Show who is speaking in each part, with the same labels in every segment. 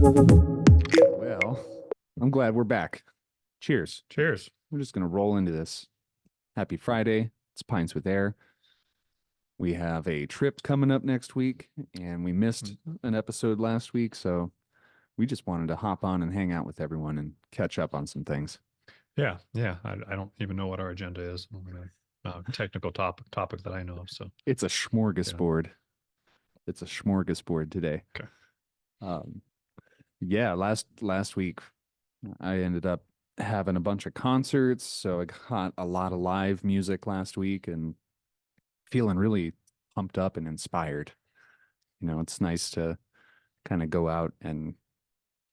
Speaker 1: Well, I'm glad we're back. Cheers.
Speaker 2: Cheers.
Speaker 1: We're just going to roll into this. Happy Friday. It's Pints with Ayre. We have a trip coming up next week, and we missed an episode last week, so we just wanted to hop on and hang out with everyone and catch up on some things.
Speaker 2: Yeah, yeah. I don't even know what our agenda is. Technical topic that I know of. So
Speaker 1: It's a smorgasbord. Yeah. It's a smorgasbord today.
Speaker 2: Okay.
Speaker 1: Yeah, last week I ended up having a bunch of concerts, so I got a lot of live music last week and feeling really pumped up and inspired. You know, it's nice to kind of go out and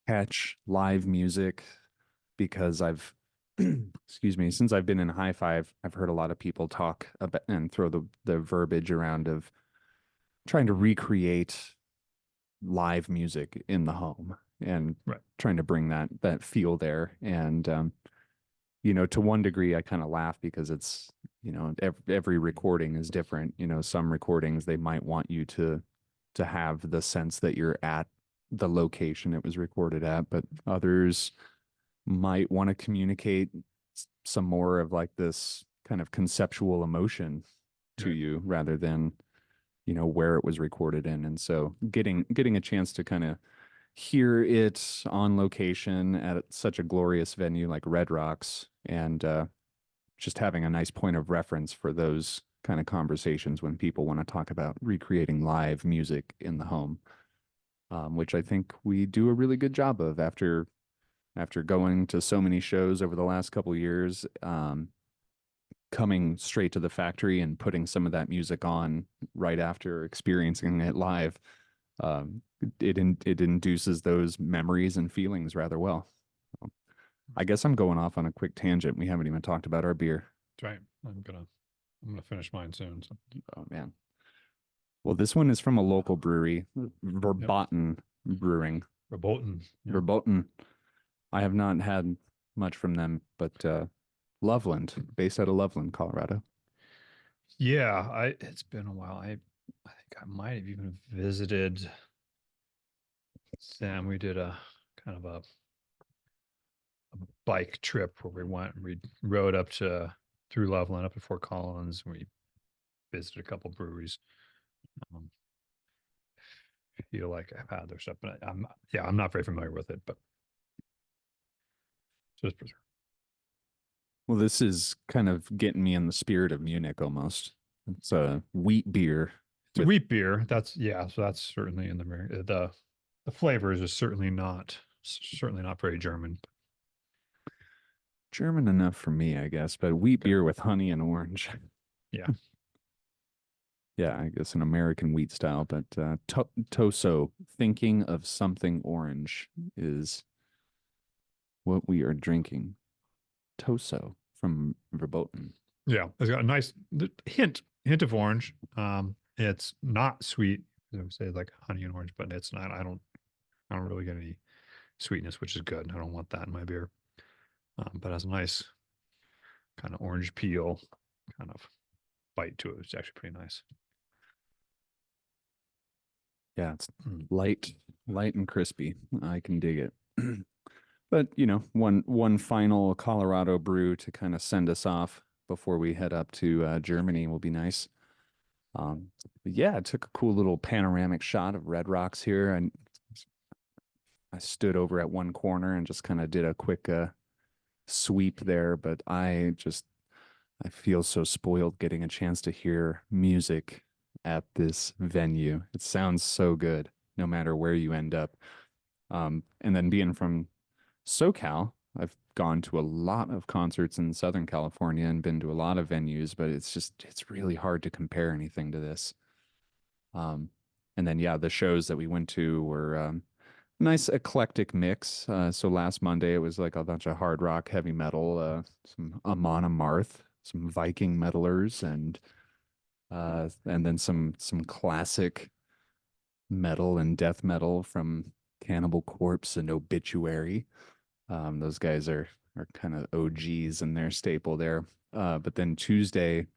Speaker 1: catch live music because I've excuse me, since I've been in high five, I've heard a lot of people talk about and throw the verbiage around of trying to recreate live music in the home and trying to bring that feel there. And you know, to one degree, I kind of laugh because it's, you know, every recording is different. You know, some recordings they might want you to have the sense that you're at the location it was recorded at, but others might want to communicate some more of like this kind of conceptual emotion to you rather than, you know, where it was recorded in. And so getting a chance to kind of hear it on location at such a glorious venue like Red Rocks and just having a nice point of reference for those kind of conversations when people want to talk about recreating live music in the home, which I think we do a really good job of after going to so many shows over the last couple of years, coming straight to the factory and putting some of that music on right after experiencing it live. It induces those memories and feelings rather well. I guess I'm going off on a quick tangent. We haven't even talked about our beer.
Speaker 2: That's right. I'm gonna finish mine soon. So.
Speaker 1: Oh man. Well, this one is from a local brewery, Verboten Brewing.
Speaker 2: Verboten.
Speaker 1: Yeah. Verboten. I have not had much from them, but Loveland, based out of Loveland, Colorado.
Speaker 2: Yeah, it's been a while. I think I might have even visited Sam. We did a kind of a bike trip where we went and we rode up through Loveland up to Fort Collins. And we visited a couple breweries. Feel like I've had their stuff, but I'm not very familiar with it, but just
Speaker 1: well, this is kind of getting me in the spirit of Munich almost. It's a wheat beer.
Speaker 2: It's a wheat beer. So that's certainly in the flavors is certainly not very German.
Speaker 1: German enough for me, I guess, but wheat beer with honey and orange.
Speaker 2: Yeah.
Speaker 1: Yeah, I guess an American wheat style, but Toso, thinking of something orange is what we are drinking. Toso from Verboten.
Speaker 2: Yeah, it's got a nice hint of orange. It's not sweet. I would say like honey and orange, but it's not. I don't really get any sweetness, which is good. I don't want that in my beer. But it has a nice kind of orange peel kind of bite to it. It's actually pretty nice.
Speaker 1: Yeah, it's light and crispy. I can dig it. But, you know, one final Colorado brew to kind of send us off before we head up to Germany will be nice. Yeah, I took a cool little panoramic shot of Red Rocks here, and I stood over at one corner and just kind of did a quick sweep there. But I feel so spoiled getting a chance to hear music at this venue. It sounds so good, no matter where you end up. And then being from SoCal, I've gone to a lot of concerts in Southern California and been to a lot of venues, but it's really hard to compare anything to this. And then, yeah, the shows that we went to were nice eclectic mix. So last Monday, it was like a bunch of hard rock, heavy metal, some Amon Amarth, some Viking metalers, and then some classic metal and death metal from Cannibal Corpse and Obituary. Those guys are kind of OGs and their staple there. But then Tuesday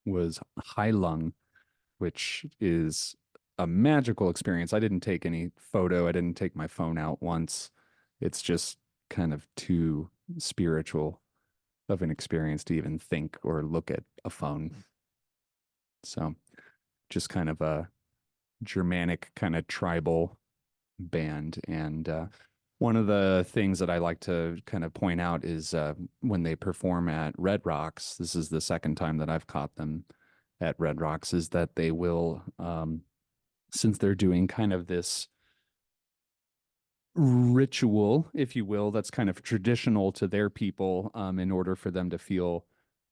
Speaker 1: was High Lung, which is a magical experience. I didn't take any photo. I didn't take my phone out once. It's just kind of too spiritual of an experience to even think or look at a phone. So just kind of a Germanic kind of tribal band. And one of the things that I like to kind of point out is when they perform at Red Rocks, this is the second time that I've caught them at Red Rocks, is that they will, since they're doing kind of this ritual, if you will, that's kind of traditional to their people, in order for them to feel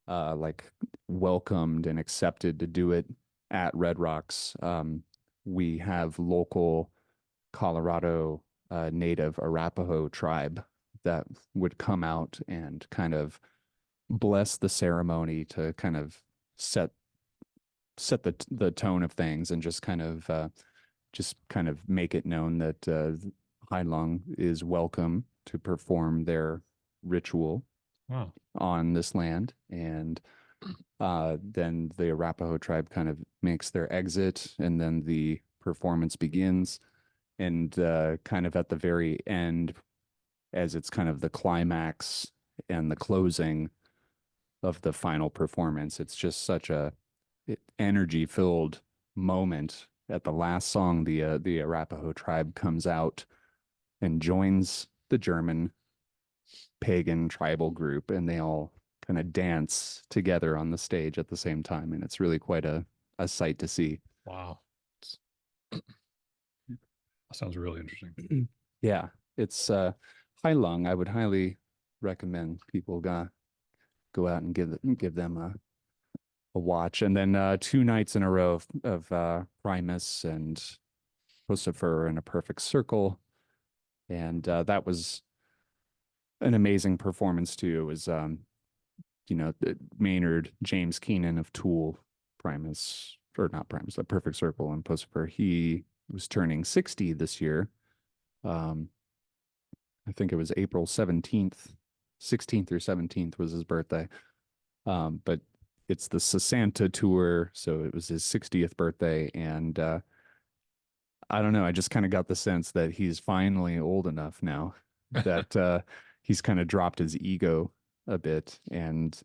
Speaker 1: like welcomed and accepted to do it at Red Rocks. We have local Colorado native Arapaho tribe that would come out and kind of bless the ceremony to kind of set the tone of things and just kind of make it known that Heilong is welcome to perform their ritual
Speaker 2: Wow.
Speaker 1: on this land. And then the Arapaho tribe kind of makes their exit, and then the performance begins. And kind of at the very end, as it's kind of the climax and the closing of the final performance, it's just such a energy filled moment. At the last song, the Arapaho tribe comes out and joins the German pagan tribal group, and they all kind of dance together on the stage at the same time, and it's really quite a sight to see.
Speaker 2: Wow. That sounds really interesting.
Speaker 1: Yeah, it's Heilong. I would highly recommend people go out and give them a watch. And then 2 nights in a row of Primus and Pussifer in a perfect circle. And that was an amazing performance too. It was Maynard James Keenan of Tool, Primus, or not Primus, a perfect circle and Pussifer. He was turning 60 this year. I think it was April 17th, 16th or 17th was his birthday. But it's the Sasanta tour, so it was his 60th birthday, and I don't know, I just kind of got the sense that he's finally old enough now that he's kind of dropped his ego a bit. And,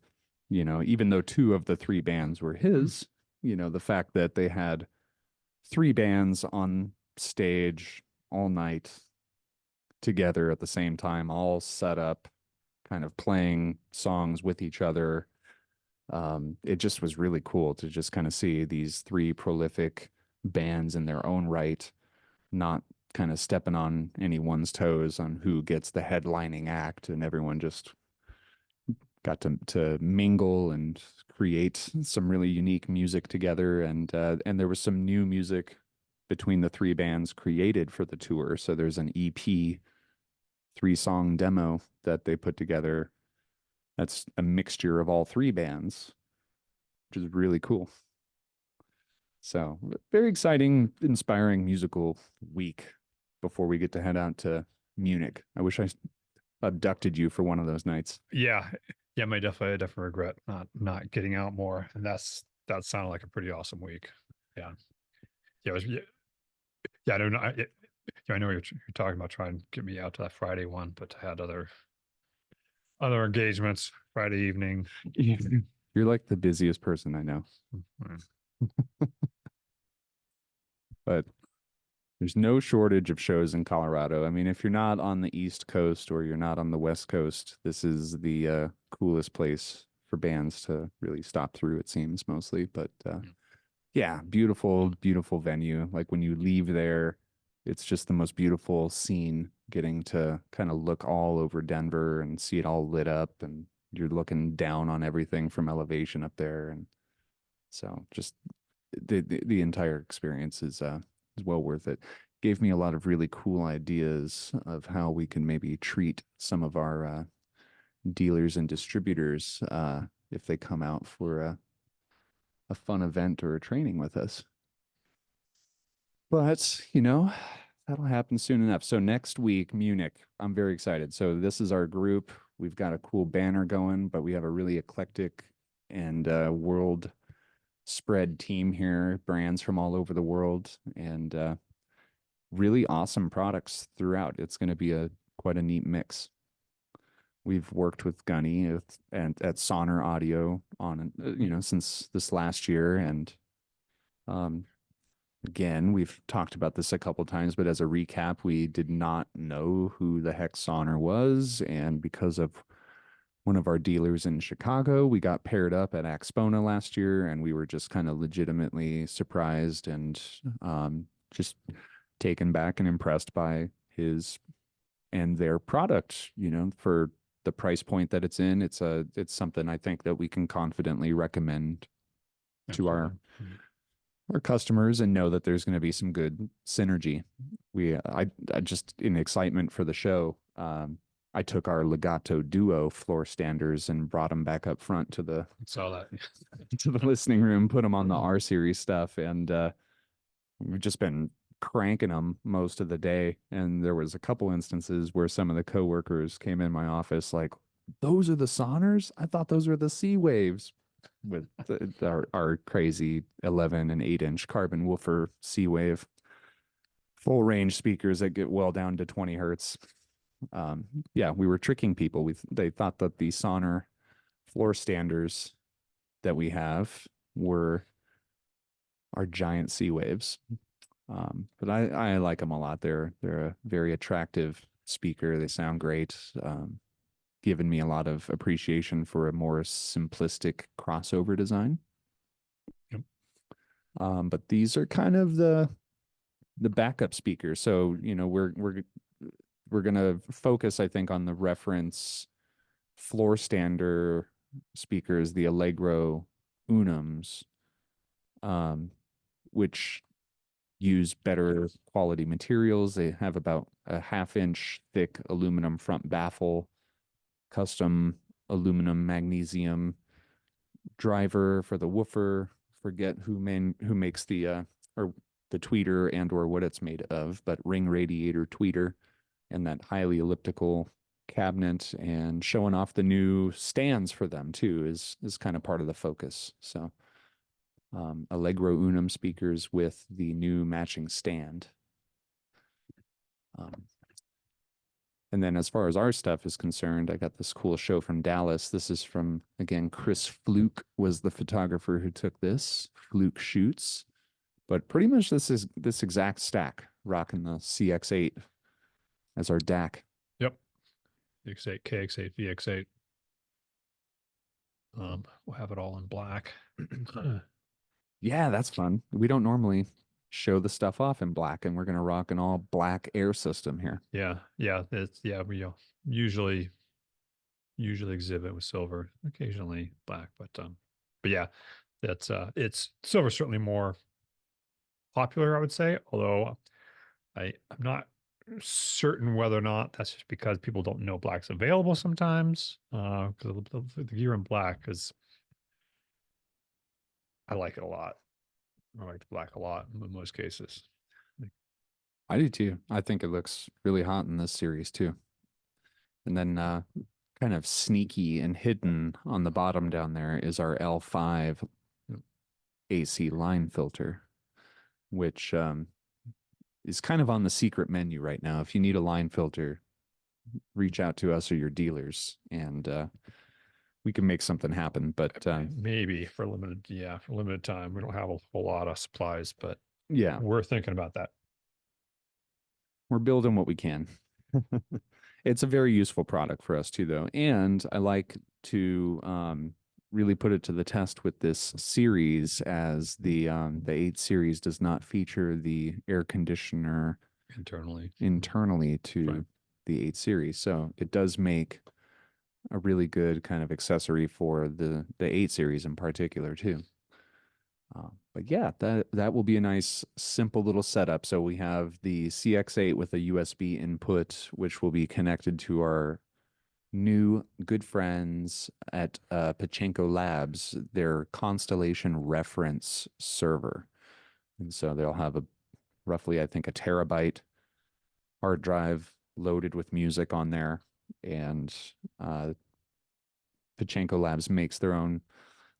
Speaker 1: even though 2 of the 3 bands were his, the fact that they had 3 bands on stage all night together at the same time, all set up, kind of playing songs with each other. It just was really cool to just kind of see these 3 prolific bands in their own right, not kind of stepping on anyone's toes on who gets the headlining act, and everyone just got to mingle and create some really unique music together. And there was some new music between the 3 bands created for the tour. So there's an EP 3-song demo that they put together. That's a mixture of all 3 bands, which is really cool. So very exciting, inspiring musical week before we get to head out to Munich. I wish I abducted you for one of those nights.
Speaker 2: Yeah. Yeah, I definitely regret not getting out more. And that sounded like a pretty awesome week. Yeah. Yeah, yeah, I don't know. Yeah, I know you're talking about trying to get me out to that Friday one, but I had other engagements Friday evening.
Speaker 1: You're like the busiest person I know. But there's no shortage of shows in Colorado. I mean, if you're not on the East Coast or you're not on the West Coast, this is the coolest place for bands to really stop through, it seems, mostly. But yeah, beautiful, beautiful venue. Like when you leave there, it's just the most beautiful scene, getting to kind of look all over Denver and see it all lit up, and you're looking down on everything from elevation up there. And so just the entire experience is well worth it. Gave me a lot of really cool ideas of how we can maybe treat some of our dealers and distributors if they come out for a fun event or a training with us. But, that'll happen soon enough. So next week, Munich, I'm very excited. So this is our group. We've got a cool banner going, but we have a really eclectic and world spread team here, brands from all over the world, and really awesome products throughout. It's going to be a quite a neat mix. We've worked with Gunny and at Sonor Audio on since this last year, and um, again, we've talked about this a couple times, but as a recap, we did not know who the heck Sonor was, and because of one of our dealers in Chicago, we got paired up at Axpona last year, and we were just kind of legitimately surprised and just taken back and impressed by his and their product. For the price point that it's in, it's something I think that we can confidently recommend to our
Speaker 2: Absolutely.
Speaker 1: customers and know that there's going to be some good synergy. I just in excitement for the show, I took our Legato Duo floor standers and brought them back up front to the
Speaker 2: I saw that.
Speaker 1: to the listening room, put them on the R series stuff, and we've just been cranking them most of the day. And there was a couple instances where some of the coworkers came in my office like, "Those are the Sonors? I thought those were the C Waves." With our crazy 11 and 8-inch carbon woofer C Wave full range speakers that get well down to 20 hertz. Yeah, we were tricking people. They thought that the Sonor floor standers that we have were our giant C Waves. But I like them a lot. They're a very attractive speaker. They sound great. Given me a lot of appreciation for a more simplistic crossover design.
Speaker 2: Yep.
Speaker 1: But these are kind of the backup speakers. So, we're gonna focus, I think, on the reference floor stander speakers, the Allegro Unums, which use better quality materials. They have about a half-inch thick aluminum front baffle, custom aluminum magnesium driver for the woofer. Forget who makes the or the tweeter and or what it's made of, but ring radiator tweeter and that highly elliptical cabinet, and showing off the new stands for them too is kind of part of the focus. So Allegro Unum speakers with the new matching stand. Um, and then as far as our stuff is concerned, I got this cool show from Dallas. This is from, again, Chris Fluke was the photographer who took this. Fluke Shoots. But pretty much this is this exact stack, rocking the CX8 as our DAC.
Speaker 2: Yep. X8, KX8, VX8. We'll have it all in black.
Speaker 1: Yeah, that's fun. We don't normally show the stuff off in black, and we're going to rock an all black air system here.
Speaker 2: Yeah, we usually exhibit with silver, occasionally black, but yeah, it's silver certainly more popular, I would say. Although I'm not certain whether or not that's just because people don't know black's available sometimes. Because the gear in black is, I like it a lot. I like the black a lot in most cases.
Speaker 1: I do too. I think it looks really hot in this series too. And then kind of sneaky and hidden on the bottom down there is our L5 AC line filter, which is kind of on the secret menu right now. If you need a line filter, reach out to us or your dealers, and we can make something happen. But
Speaker 2: maybe for limited time. We don't have a whole lot of supplies, but
Speaker 1: yeah,
Speaker 2: we're thinking about that.
Speaker 1: we're building what we can. It's a very useful product for us too, though. And I like to really put it to the test with this series, as the 8 series does not feature the air conditioner internally to
Speaker 2: Right.
Speaker 1: the 8 series. So it does make a really good kind of accessory for the 8 series in particular too. But yeah, that will be a nice, simple little setup. So we have the CX8 with a USB input, which will be connected to our new good friends at Pachanko Labs, their Constellation reference server. And so they'll have roughly, I think, a terabyte hard drive loaded with music on there. And Pachanko Labs makes their own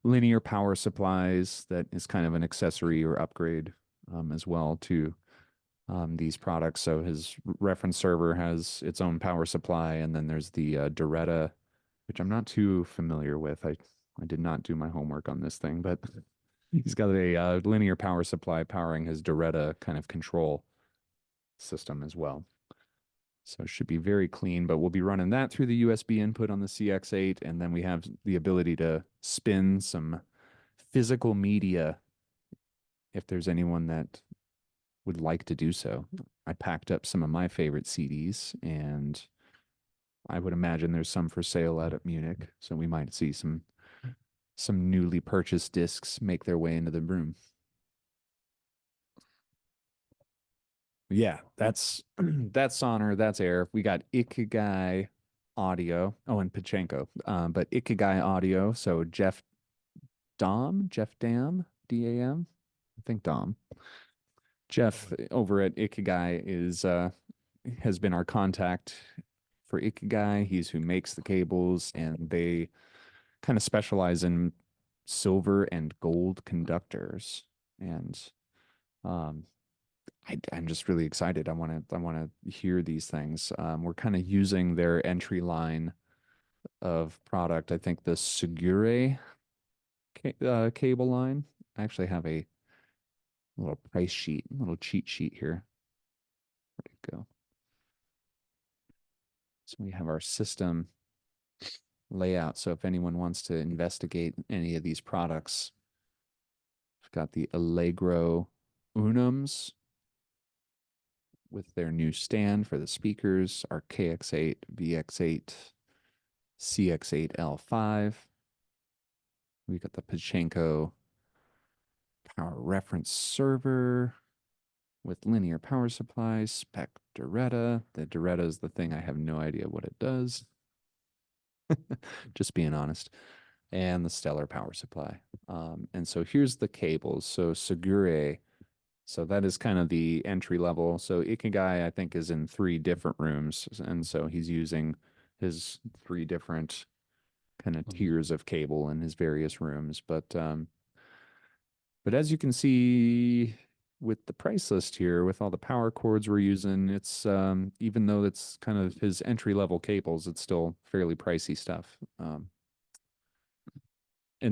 Speaker 1: linear power supplies that is kind of an accessory or upgrade as well to these products. So his reference server has its own power supply, and then there's the Doretta, which I'm not too familiar with. I did not do my homework on this thing, but he's got a linear power supply powering his Doretta kind of control system as well. So it should be very clean, but we'll be running that through the USB input on the CX8, and then we have the ability to spin some physical media if there's anyone that would like to do so. I packed up some of my favorite CDs, and I would imagine there's some for sale out at Munich, so we might see some newly purchased discs make their way into the room. Yeah, that's that's Sonor, that's Ayre. We got Ikigai audio. Oh, and Pachanko. But Ikigai audio. So Jeff Dam, DAM. I think Dom. Jeff over at Ikigai is has been our contact for Ikigai. He's who makes the cables, and they kind of specialize in silver and gold conductors. And um, I'm just really excited. I want to hear these things. We're kind of using their entry line of product. I think the Segure cable line. I actually have a little price sheet, a little cheat sheet here. Where'd it go? So we have our system layout. So if anyone wants to investigate any of these products, we've got the Allegro Unums with their new stand for the speakers, our KX8, VX8, CX8L5. We got the Pachanko power reference server with linear power supplies, spec Doretta. The Doretta is the thing I have no idea what it does. Just being honest. And the stellar power supply. And so here's the cables. So Segure, so that is kind of the entry level. So Ikigai, I think, is in 3 different rooms. And so he's using his 3 different kind of tiers of cable in his various rooms. But as you can see with the price list here, with all the power cords we're using, it's even though it's kind of his entry level cables, it's still fairly pricey stuff. And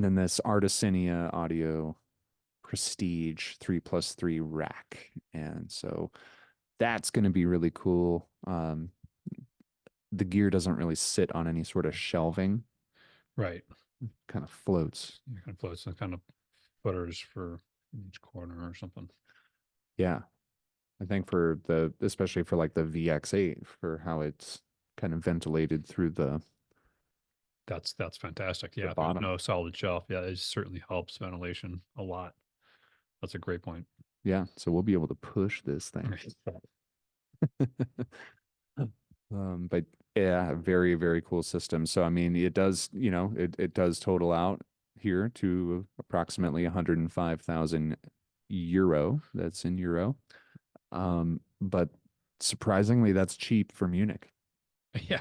Speaker 1: then this Artesenia audio prestige 3+3 rack. And so that's going to be really cool. The gear doesn't really sit on any sort of shelving.
Speaker 2: Right.
Speaker 1: Kind of floats.
Speaker 2: It kind of floats and kind of footers for each corner or something.
Speaker 1: Yeah. I think for especially for like the VX8, for how it's kind of ventilated through the
Speaker 2: That's fantastic. Yeah, if there's
Speaker 1: bottom.
Speaker 2: no solid shelf, yeah, it certainly helps ventilation a lot. That's a great point.
Speaker 1: Yeah. So we'll be able to push this thing. But yeah, very, very cool system. So I mean, it does, it does total out here to approximately 105,000 euro. That's in euro. But surprisingly, that's cheap for Munich
Speaker 2: Yeah.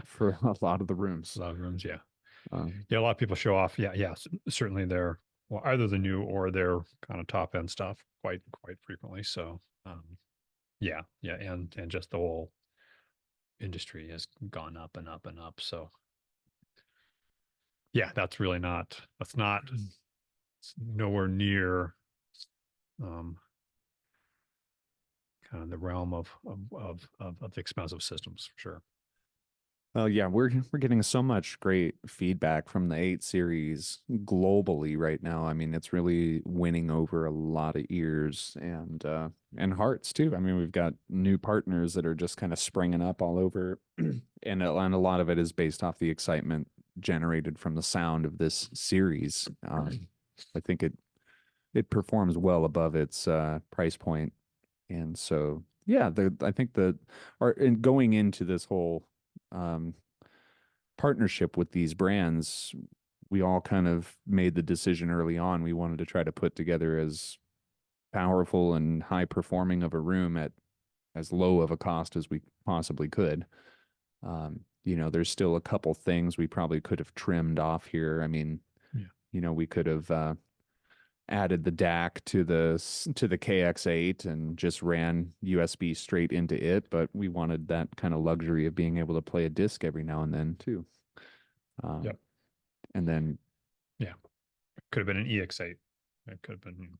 Speaker 1: for a lot of the rooms.
Speaker 2: A lot of rooms, yeah.
Speaker 1: Um,
Speaker 2: Yeah, a lot of people show off. Yeah, yeah. Certainly they're well, either the new or their kind of top end stuff quite frequently. So yeah, yeah, and just the whole industry has gone up and up and up. So yeah, that's not it's nowhere near um kind of the realm of expensive systems for sure.
Speaker 1: Well, yeah, we're getting so much great feedback from the 8 series globally right now. I mean, it's really winning over a lot of ears and hearts too. I mean, we've got new partners that are just kind of springing up all over, and a lot of it is based off the excitement generated from the sound of this series. I think it performs well above its price point, and so yeah, I think in going into this whole um, partnership with these brands, we all kind of made the decision early on. We wanted to try to put together as powerful and high performing of a room at as low of a cost as we possibly could. There's still a couple things we probably could have trimmed off here. I mean,
Speaker 2: Yeah.
Speaker 1: We could have added the DAC to the KX8 and just ran USB straight into it, but we wanted that kind of luxury of being able to play a disc every now and then too.
Speaker 2: Yep.
Speaker 1: And then
Speaker 2: Yeah, could have been an EX8. It could have been.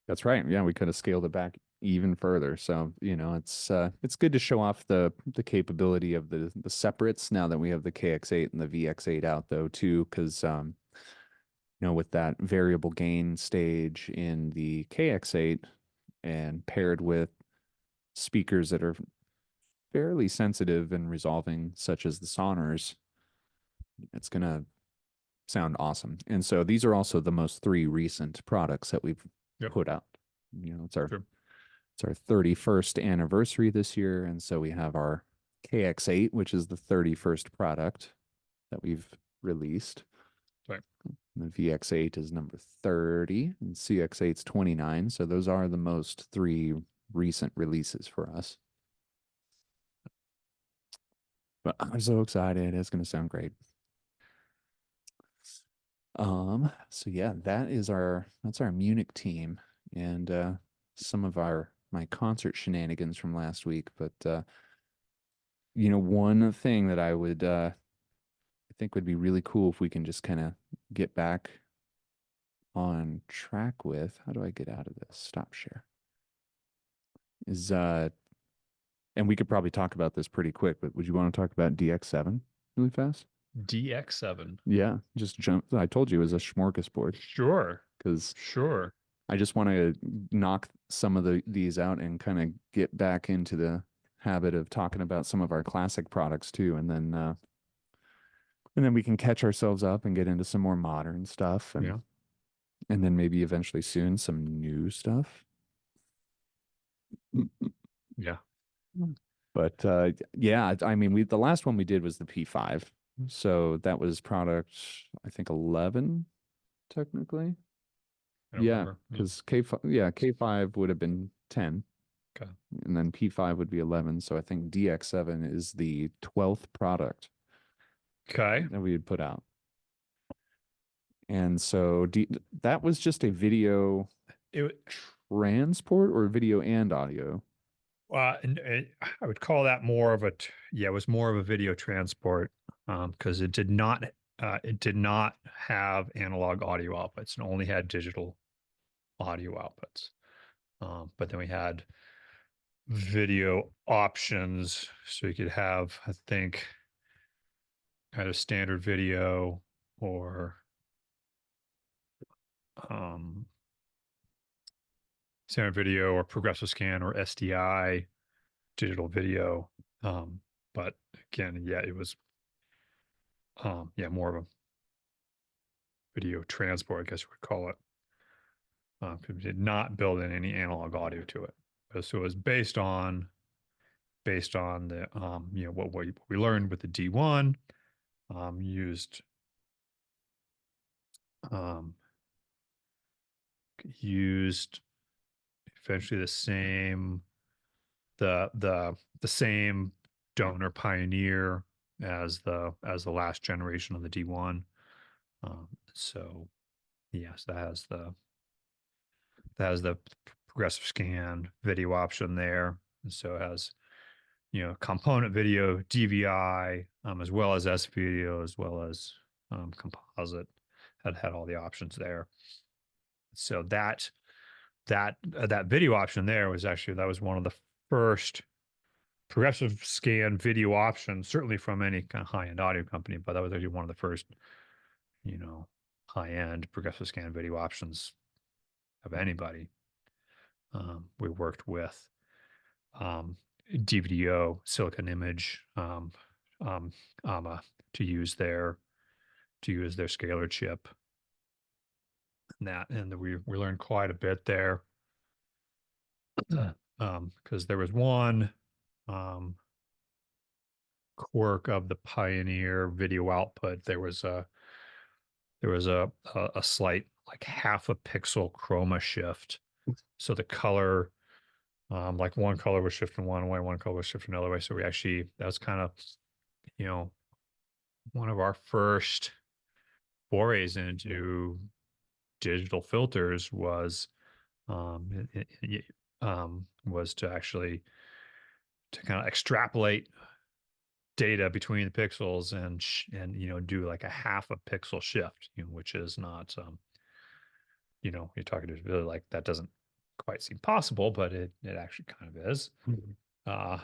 Speaker 1: that's right. Yeah, we could have scaled it back even further. So, it's good to show off the capability of the separates now that we have the KX8 and the VX8 out though too, because with that variable gain stage in the KX8 and paired with speakers that are fairly sensitive and resolving, such as the Sonors, it's gonna sound awesome. And so these are also the most three recent products that we've
Speaker 2: Yep.
Speaker 1: put out. It's our
Speaker 2: Sure.
Speaker 1: It's our 31st anniversary this year. And so we have our KX8, which is the 31st product that we've released.
Speaker 2: Right.
Speaker 1: And the VX8 is number 30 and CX8's 29. So those are the most three recent releases for us. But I'm so excited. It's going to sound great. So yeah, that's our Munich team and some of my concert shenanigans from last week. But one thing that I think would be really cool if we can just kind of get back on track with. How do I get out of this? Stop share. Is and we could probably talk about this pretty quick, but would you want to talk about DX7 really fast?
Speaker 2: DX7.
Speaker 1: Yeah, just jump. I told you it was a smorgasbord
Speaker 2: Sure.
Speaker 1: because
Speaker 2: Sure.
Speaker 1: I just want to knock some of these out and kind of get back into the habit of talking about some of our classic products too, and then we can catch ourselves up and get into some more modern stuff, and then maybe eventually soon some new stuff.
Speaker 2: Yeah.
Speaker 1: But yeah, I mean, the last one we did was the P5, so that was product I think 11 technically.
Speaker 2: I don't remember.
Speaker 1: Because K5 would have been 10.
Speaker 2: Okay.
Speaker 1: And then P5 would be 11. So I think DX7 is the 12th product
Speaker 2: Okay.
Speaker 1: that we had put out. And so that was just a video transport or video and audio.
Speaker 2: I would call that more of it was more of a video transport because it did not have analog audio outputs and only had digital audio outputs. But then we had video options, so you could have, I think, kind of standard video or standard video or progressive scan or SDI digital video. But again, it was more of a video transport, I guess you would call it. Because we did not build in any analog audio to it. So it was based on the what we learned with the D1, used eventually the same donor pioneer as the last generation of the D1. So yes, that has the progressive scan video option there. And so it has, component video, DVI, as well as S video, as well as composite. Had all the options there. So that video option there was one of the first progressive scan video options, certainly from any kind of high-end audio company, but that was actually one of the first, high-end progressive scan video options of anybody. We worked with DVDO, Silicon Image, AMA to use their scalar chip. And we learned quite a bit there. Because there was one quirk of the Pioneer video output. There was a slight, like half a pixel chroma shift. So the color, like one color was shifting one way, one color was shifting another way. So that was kind of, one of our first forays into digital filters was to actually to kind of extrapolate data between the pixels and do like a half a pixel shift, which is not you're talking to really like that doesn't quite seem possible, but it actually kind of is.
Speaker 1: Mhm.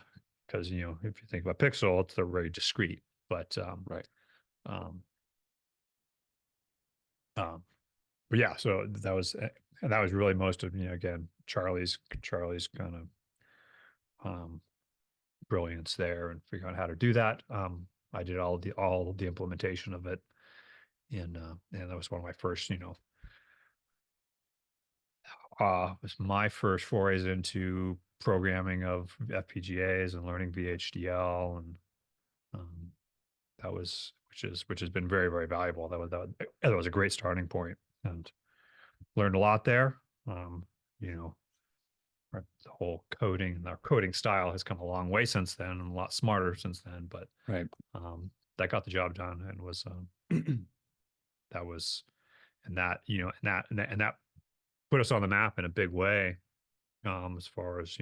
Speaker 2: Because if you think about pixel, they're very discrete, but
Speaker 1: Right.
Speaker 2: um, um, but yeah, so that was really most of again Charlie's kind of um, brilliance there and figuring out how to do that. I did all the implementation of it, and that was one of my first was my first forays into programming of FPGAs and learning VHDL, and um, that was which has been very very valuable. That was a great starting point, and learned a lot there. You know, the whole coding and our coding style has come a long way since then, and a lot smarter since then. But
Speaker 1: Right.
Speaker 2: that got the job done, and was that was and that and that put us on the map in a big way, as far as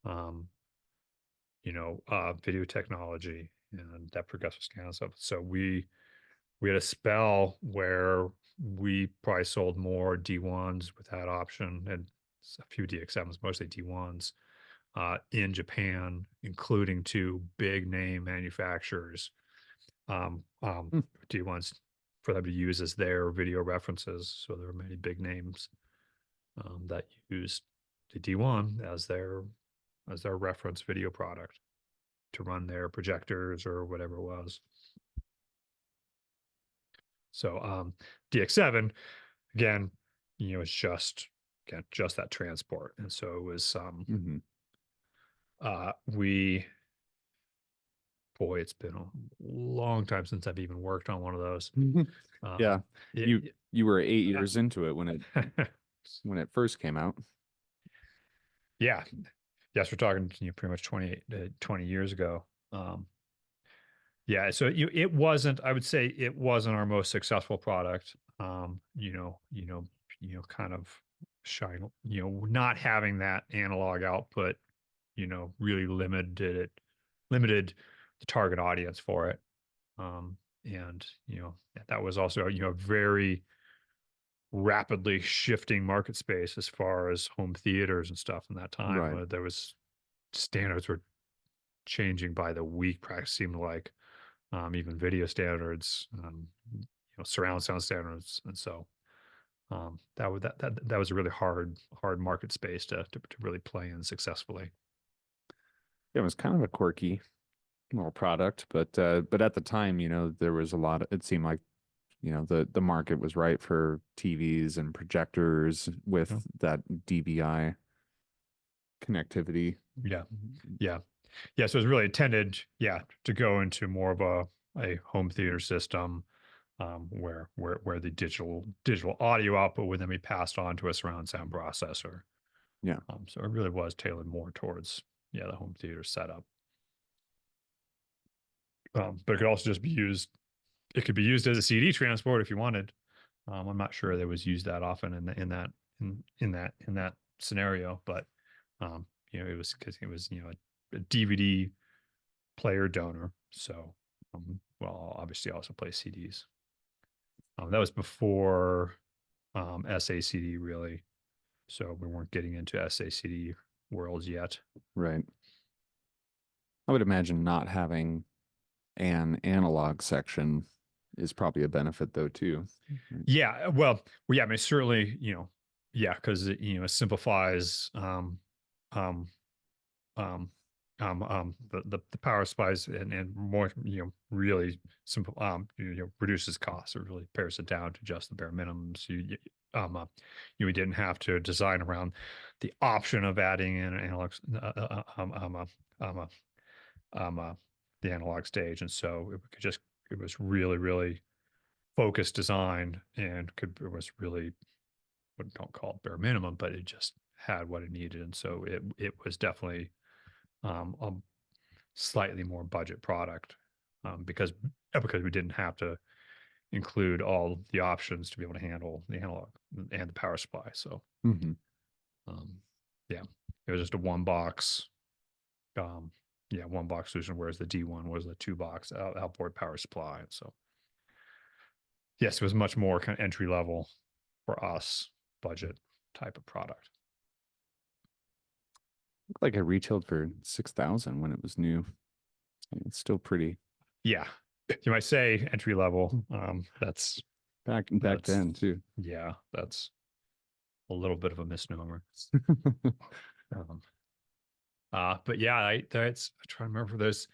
Speaker 2: um, video technology and that progressive scan stuff. So we had a spell where we probably sold more D1s with that option and a few DX7s, mostly D1s, in Japan, including two big name manufacturers, um, um,
Speaker 1: Hmm.
Speaker 2: D1s for them to use as their video references. So there were many big names that used the D1 as their reference video product to run their projectors or whatever it was. So DX7 again, it's just that transport, and so it was
Speaker 1: Mhm.
Speaker 2: we boy, it's been a long time since I've even worked on one of those.
Speaker 1: Yeah.
Speaker 2: Um,
Speaker 1: You
Speaker 2: it,
Speaker 1: you were 8
Speaker 2: uh,
Speaker 1: years into it when it first came out.
Speaker 2: yeah, yes, we're talking pretty much 20 years ago. Yeah, so it wasn't. I would say it wasn't our most successful product. Kind of shine. Not having that analog output, really limited the target audience for it. And that was also a very rapidly shifting market space as far as home theaters and stuff in that time.
Speaker 1: Right.
Speaker 2: There was standards were changing by the week. Practically seemed like even video standards, surround sound standards, and so that was a really hard market space to really play in successfully.
Speaker 1: It was kind of a quirky little product, but at the time, there was a lot it seemed like, the market was right for TVs and projectors with
Speaker 2: Yeah,
Speaker 1: that DVI connectivity.
Speaker 2: yeah, yeah, yeah. So it was really intended, yeah, to go into more of a home theater system, where the digital audio output would then be passed on to a surround sound processor.
Speaker 1: Yeah.
Speaker 2: So it really was tailored more towards the home theater setup. But it could also just be used. It could be used as a CD transport if you wanted. I'm not sure that was used that often in that scenario, but it was because it was a DVD player donor. So well, obviously also play CDs. That was before SACD really, so we weren't getting into SACD worlds yet.
Speaker 1: Right. I would imagine not having an analog section is probably a benefit though too. Right.
Speaker 2: Yeah, well, yeah. I mean, certainly, yeah, because it simplifies um, the power supplies and more, really simple, reduces costs or really pares it down to just the bare minimums. We didn't have to design around the option of adding in an analog, um, um, uh, the analog stage, and so it was really really focused design and it was really, don't call it bare minimum, but it just had what it needed, and so it was definitely a slightly more budget product, because we didn't have to include all the options to be able to handle the analog and the power supply. So,
Speaker 1: Mm-hmm.
Speaker 2: Yeah, it was just a one box, one box solution, whereas the D1 was the two box outboard power supply. So, yes, it was much more kind of entry level for us budget type of product.
Speaker 1: Looked like it retailed for 6,000 when it was new. It's still pretty
Speaker 2: Yeah, you might say entry level. That's
Speaker 1: back then too.
Speaker 2: Yeah, that's a little bit of a misnomer. Um, but yeah, I'm trying to remember those.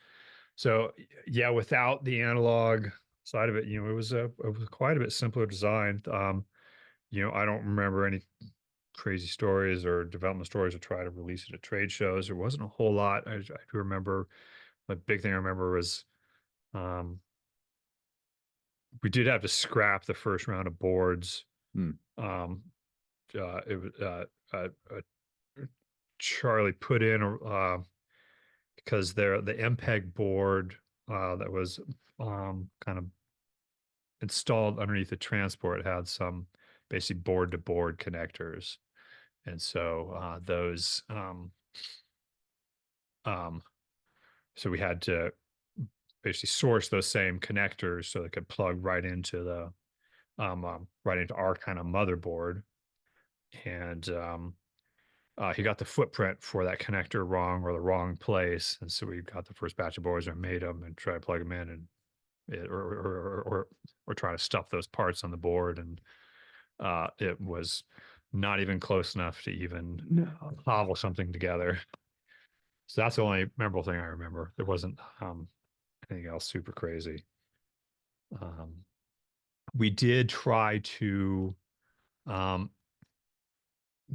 Speaker 2: So yeah, without the analog side of it, it was quite a bit simpler design. I don't remember any crazy stories or development stories to try to release it at trade shows. There wasn't a whole lot. I do remember the big thing I remember was um, we did have to scrap the first round of boards.
Speaker 1: Hmm.
Speaker 2: Um, it was Charlie put in because the MPEG board that was kind of installed underneath the transport had some basically board to board connectors, and so those so we had to basically source those same connectors so they could plug right into the right into our kind of motherboard, and he got the footprint for that connector wrong or the wrong place, and so we got the first batch of boards and made them and tried to plug them in and or try to stuff those parts on the board, and it was not even close enough to even cobble something together. So that's the only memorable thing I remember. There wasn't anything else super crazy. Um, we did try to um,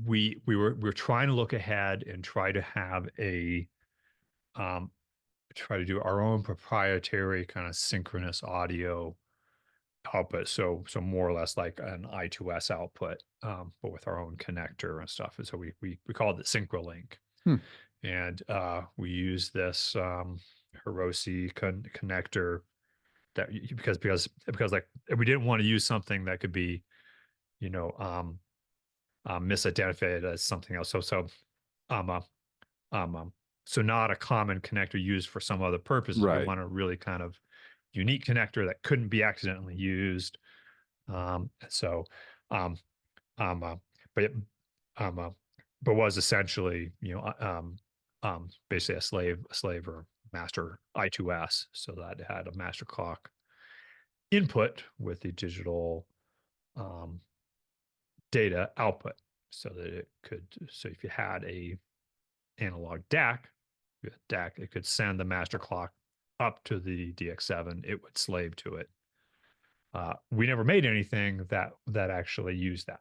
Speaker 2: we were trying to look ahead and try to have a um, try to do our own proprietary kind of synchronous audio output. So more or less like an I2S output, but with our own connector and stuff. And so we called it SynchroLink.
Speaker 1: Hmm.
Speaker 2: And we use this Hiroshi connector that because like we didn't want to use something that could be, misidentified as something else. Um, uh, so not a common connector used for some other purposes. We
Speaker 1: Right.
Speaker 2: want a really kind of unique connector that couldn't be accidentally used. So, um, um, uh, but it, but was essentially, basically a slave or master I2S. So that had a master clock input with the digital um, data output, so that it could. So if you had a analog DAC, it could send the master clock up to the DX7. It would slave to it. We never made anything that actually used that.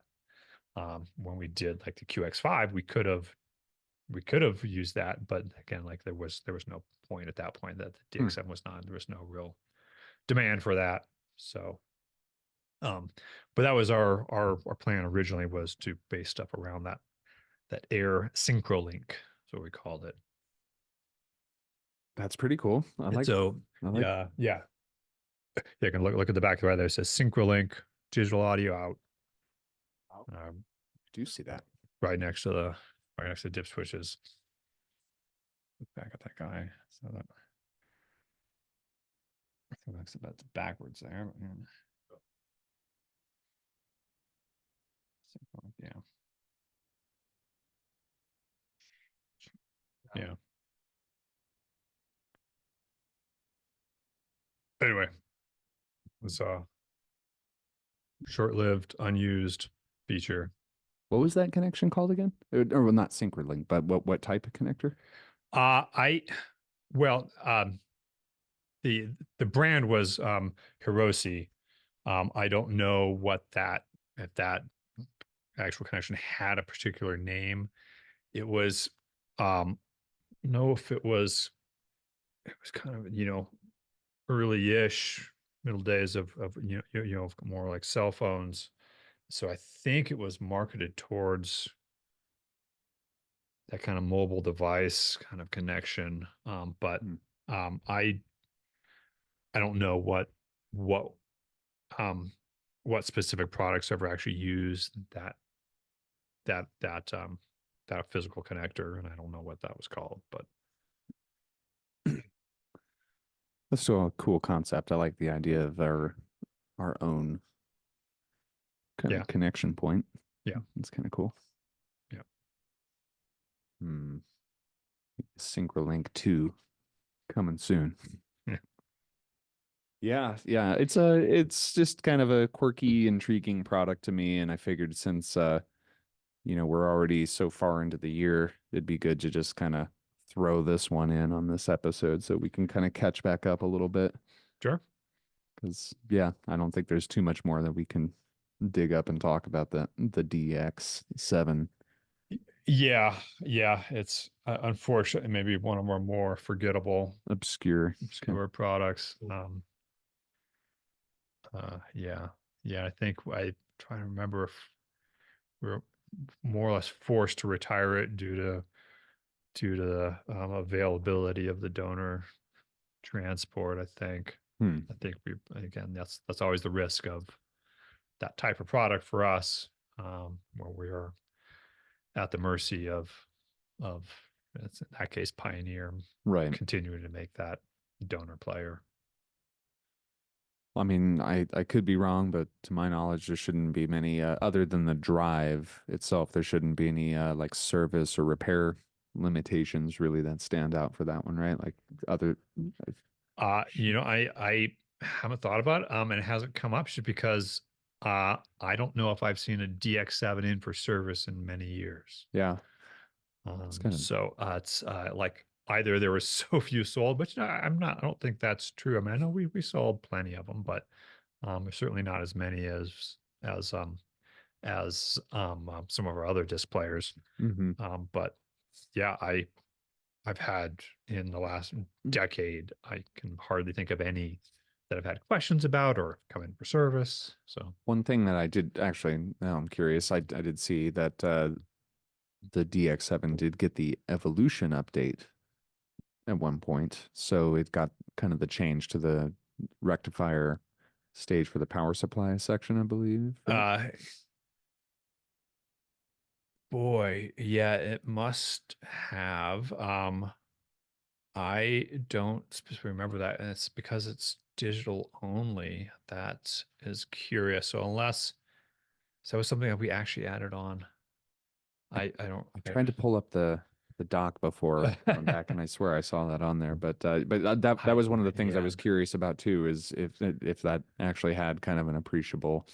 Speaker 2: When we did like the QX5, we could have used that, but again, like there was no point at that point that the DX7 was not. There was no real demand for that. So, but that was our plan originally, was to base stuff around that Ayre SynchroLink. That's what we called it.
Speaker 1: That's pretty cool.
Speaker 2: And so yeah. You can look at the back right there. It says SynchroLink digital audio out.
Speaker 1: I do see that.
Speaker 2: Right next to dip switches. Look back at that guy. So that I think that's backwards there. But yeah. Yeah. Anyway, it was a short-lived, unused feature.
Speaker 1: What was that connection called again? Or well, not SynchroLink, but what type of connector?
Speaker 2: Well, the brand was Hiroshi. I don't know if that actual connection had a particular name. It was know if it was kind of early-ish middle days of more like cell phones. So I think it was marketed towards that kind of mobile device kind of connection. But I don't know what what specific products ever actually use that physical connector, and I don't know what that was called, but
Speaker 1: That's still a cool concept. I like the idea of our own kind
Speaker 2: yeah,
Speaker 1: of connection point.
Speaker 2: yeah,
Speaker 1: It's kind of cool.
Speaker 2: yeah.
Speaker 1: Hmm. Synchrolink 2 coming soon.
Speaker 2: Yeah.
Speaker 1: Yeah. It's just kind of a quirky, intriguing product to me. And I figured since we're already so far into the year, it'd be good to just kind of throw this one in on this episode so we can kind of catch back up a little bit.
Speaker 2: Sure.
Speaker 1: Because yeah, I don't think there's too much more that we can dig up and talk about the DX7.
Speaker 2: Yeah, it's unfortunately maybe one of our more forgettable,
Speaker 1: Obscure.
Speaker 2: obscure products. Yeah, yeah. I think I try to remember if we were more or less forced to retire it due to the availability of the donor transport.
Speaker 1: Hmm.
Speaker 2: I think we again that's always the risk of that type of product for us, where we are at the mercy of it's in that case Pioneer
Speaker 1: Right.
Speaker 2: continuing to make that donor player.
Speaker 1: I mean, I could be wrong, but to my knowledge, there shouldn't be many other than the drive itself. There shouldn't be any like service or repair limitations really that stand out for that one, right? Like other,
Speaker 2: I haven't thought about it, and it hasn't come up just because I don't know if I've seen a DX7 in for service in many years.
Speaker 1: yeah, it's kind of
Speaker 2: So it's like either there were so few sold, but I don't think that's true. I mean, I know we sold plenty of them, but certainly not as many as some of our other disc players.
Speaker 1: hmm
Speaker 2: But yeah, I've had in the last decade, I can hardly think of any that I've had questions about or come in for service. So
Speaker 1: One thing that I did actually, now I'm curious, I did see that the DX7 did get the evolution update at one point. So it got kind of the change to the rectifier stage for the power supply section, I believe, right?
Speaker 2: boy, yeah, it must have. I don't specifically remember that, and it's because it's digital only. That is curious. So it was something that we actually added on. I don't.
Speaker 1: I tried to pull up the doc before going back, and I swear I saw that on there. But that was one of the things I
Speaker 2: yeah.
Speaker 1: was curious about too, is if that actually had kind of an appreciable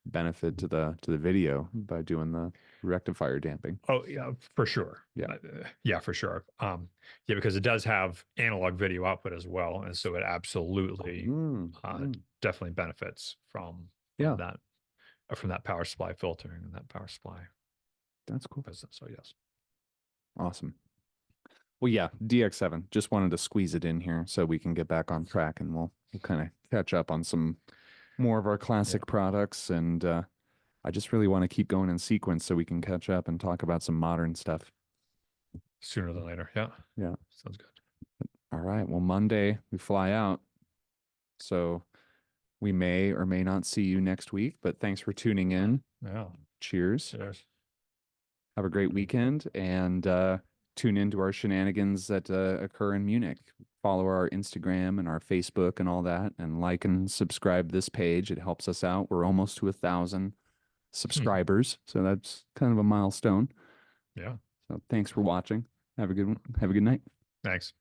Speaker 1: benefit to the video by doing the rectifier damping.
Speaker 2: Oh yeah, for sure.
Speaker 1: Yeah.
Speaker 2: Yeah, for sure. Yeah, because it does have analog video output as well, and so it absolutely definitely benefits
Speaker 1: Yeah,
Speaker 2: from that power supply filtering and that power supply
Speaker 1: that's cool.
Speaker 2: business. So yes.
Speaker 1: Awesome. Well, yeah, DX7. Just wanted to squeeze it in here so we can get back on track, and we'll kind of catch up on some more of our classic products. And I just really want to keep going in sequence so we can catch up and talk about some modern stuff.
Speaker 2: Sooner than later. Yeah.
Speaker 1: Yeah.
Speaker 2: Sounds good.
Speaker 1: All right. Well, Monday we fly out. So we may or may not see you next week, but thanks for tuning in.
Speaker 2: Yeah.
Speaker 1: Cheers.
Speaker 2: Cheers.
Speaker 1: Have a great weekend and tune into our shenanigans that occur in Munich. Follow our Instagram and our Facebook and all that, and like and subscribe this page. It helps us out. We're almost to 1,000 subscribers, so that's kind of a milestone.
Speaker 2: Yeah.
Speaker 1: So thanks for watching. Have a good one. Have a good night.
Speaker 2: Thanks.